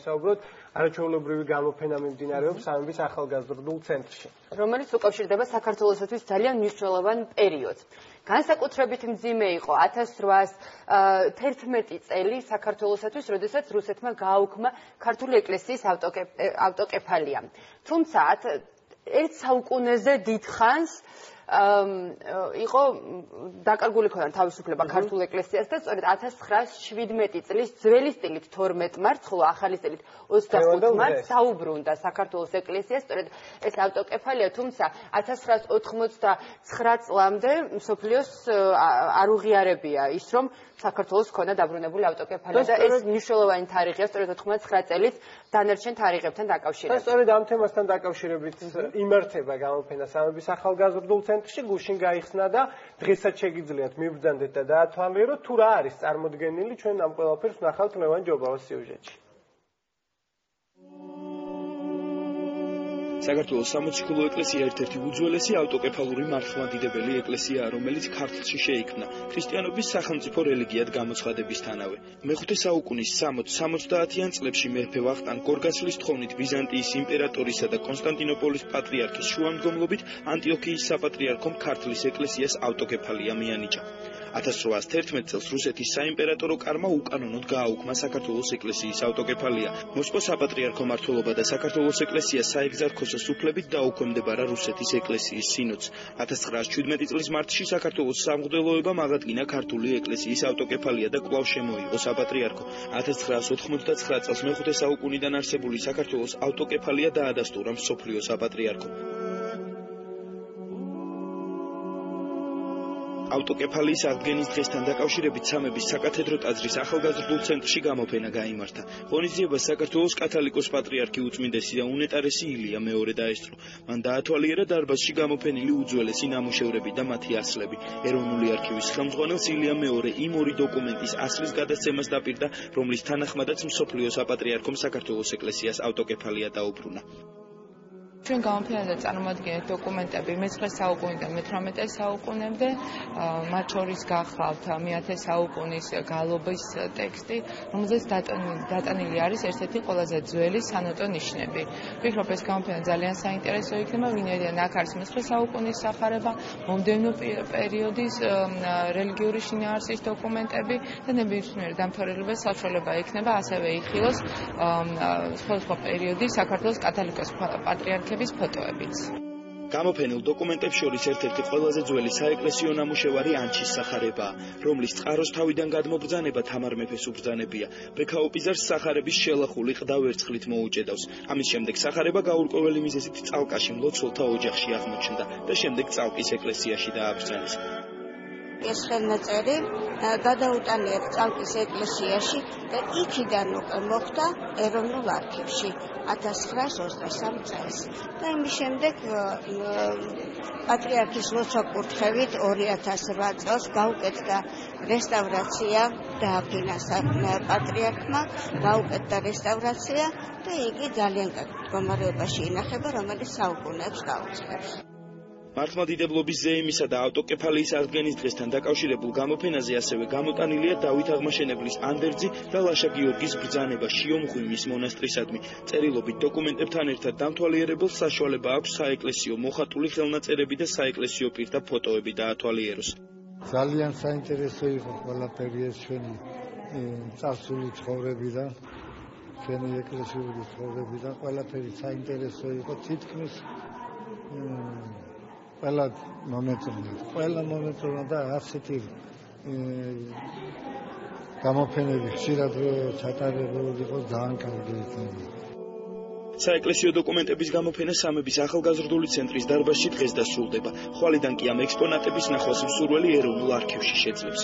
ვისაუბროთ, არაჩვეულებრივი გამოფენა მიმდინარეობს სამების ახალგაზრდულ ცენტრში. რომელიც უკავშირდება საქართველოსთვის ძალიან მნიშვნელოვან პერიოდს. განსაკუთრებით მძიმე იყო 1811 წელი საქართველოსთვის, როდესაც რუსეთმა გააუქმა ქართული ეკლესიის ავტოკეფალია. თუმცა ერთ საუკუნეზე დიდხანს იყო დაკარგული ქონდა თავისუფლება ქართულ ეკლესიას და სწორედ 1917 წლის ძველი სტილით 12 მარტს, ხოლო ახალი სტილით 25 მარტს დაუბრუნდა საქართველოს ეკლესიას სწორედ ეს ავტოკეფალია, თუმცა 1989 წლამდე მსოფლიოს არ უღიარებია ის, რომ საქართველოს ჰქონდა დაბრუნებული ავტოკეფალია და ეს მნიშვნელოვანი თარიღია სწორედ 99 წელით დანარჩენ თარიღებთან დაკავშირებით. სწორედ ამ თემასთან დაკავშირებით იმართება გამოფენა სამების ახალგაზრდულ ცენტრში, გუშინ გაიხსნა და დღესაც შეგიძლიათ მიბრძანდეთ და დაათვალიეროთ, თუ რა არის წარმოდგენილი, ჩვენ ამ ყველაფერს ვნახავთ ლევან ჯობავის სიუჟეტში. საქართველოს სამოციქულო ეკლესია ერთ-ერთი უძველესი ავტოკეფალური მართლმადიდებელი ეკლესიაა, რომელიც ქართლში შეიქმნა ქრისტიანობის სახელმწიფო რელიგიად გამოცხადებისთანავე. მე-5 საუკუნის 60-70-იან წლებში მეფე ვახტანგ გორგასლის თხოვნით ბიზანტიის იმპერატორისა და კონსტანტინოპოლის პატრიარქის შუამდგომლობით ანტიოქიის საპატრიარქომ ქართლის ეკლესიას ავტოკეფალია მიანიჭა. 1811 წელს რუსეთის საიმპერატორო კარმა უკანონოდ გააუქმა საქართველოს ეკლესიის ავტოკეფალია. მოსკოვის საპატრიარქო მმართველობა და საქართველოს ეკლესია საეგზარქოსოს უფლებით დაუქვემდებარა რუსეთის ეკლესიის სინოდს. 1917 წლის მარტში საქართველოს სამღვდელოებამ აღადგინა ქართული ეკლესიის ავტოკეფალია და კვლავ შემოიღო საპატრიარქო. 1999 წელს მე-5 საუკუნიდან არსებული საქართველოს ავტოკეფალია დაადასტურა მსოფლიო საპატრიარქომ. ავტოკეფალიის აღდგენის დღესთან დაკავშირებით სამების საკათედრო ტაძრის ახალგაზრდულ ცენტრში გამოფენა გაიმართა. ღონისძიებას საქართველოს კათოლიკოს პატრიარქი უწმინდესი და უნეტარესი ილია მეორე დაესწრო. მან დაათვალიერა დარბაზში გამოფენილი უძველესი ნამუშევრები და მათი ასლები. ეროვნული არქივის ხელმძღვანელს ილია მეორე იმ ორი დოკუმენტის ასლის გადაცემას დაპირდა, რომლის თანახმადაც მსოფლიო საპატრიარქომ საქართველოს ეკლესიას ავტოკეფალია დაუბრუნა. ჩვენ გამოფენაზე წარმოადგენთ დოკუმენტები მე-9 საუკუნიდან მე-18 საუკუნემდე, მათ შორის გახლავთ მე-10 საუკუნის გალობის ტექსტი, რომელზეც დატანილი არის ერთ-ერთი ყველაზე ძველი სანოტო ნიშნები. ვფიქრობ, ეს გამოფენა ძალიან საინტერესო იქნება, ვინაიდან აქ არის მე-9 საუკუნის სახარება, მომდევნო პერიოდის რელიგიური შინაარსის დოკუმენტები და ნებისმიერ დამთავრებელ საშუალება იქნება ასევე იხილოს სხვადასხვა პერიოდის საქართველოს კათოლიკოს პატრიარქის ფოტოებიც. გამოფენილ დოკუმენტებს შორის ერთ-ერთი ყველაზე ძველი საეკლესიო ნამუშევარი ანჩის სახარებაა, რომლის წყაროს თავიდან გადმობრძანება თამარ მეფეს უბრძანებია. ბექაოპიზარს სახარების შელახული ყდა ვერცხლით მოუჭედავს. ამის შემდეგ სახარება გაურკვეველი მიზეზით წალკაში მლოცველთა ოჯახში აღმოჩნდა და შემდეგ წალკის ეკლესიაში დააბრძანეს. ეს ხელნაწერი გადაუტანიათ წალკის ეკლესიაში და იქიდან უკვე მოხვდა ეროვნულ არქივში 1923 წელს. და იმის შემდეგ პატრიარქის ლოცვა-კურთხევით 2008 წელს გაუკეთდა რესტავრაცია და აფინანსა პატრიარქმა, გაუკეთდა რესტავრაცია და იგი ძალიან კარგ მდგომარეობაში ინახება, რომელიც საუკუნეებს გაუძლებს. მართლმადიდებლობის ზეიმისა და ავტოკეფალიის აღდგენის დღესთან დაკავშირებულ გამოფენაზე ასევე გამოტანილია დავით აღმაშენებლის ანდერძი და ლაშა გიორგის ბრძანება შიომღვიმის მონასტრისადმი. წერილობით დოკუმენტებთან ერთად დამთვალიერებელს საშუალება აქვს საეკლესიო მოხატული ხელნაწერები და საეკლესიო პირთა ფოტოები დაათვალიეროს. ძალიან საინტერესო იყო ყველაფერი ეს ჩვენი წარსული ცხოვრებიდან, ჩვენი ეკლესიური ცხოვრებიდან, ყველაფერი საინტერესო იყო, თითქმის ყველა მომეწონა და ასეთი გამოფენები ხშირად ჩატარებული იყო, ძალიან კარგი იქნება. საეკლესიო დოკუმენტების გამოფენა სამების ახალგაზრდული ცენტრის დარბაზში დღეს დასრულდება. ხვალიდან კი ამ ექსპონატების ნახვას მსურველი ეროვნულ არქივში შეძლებს.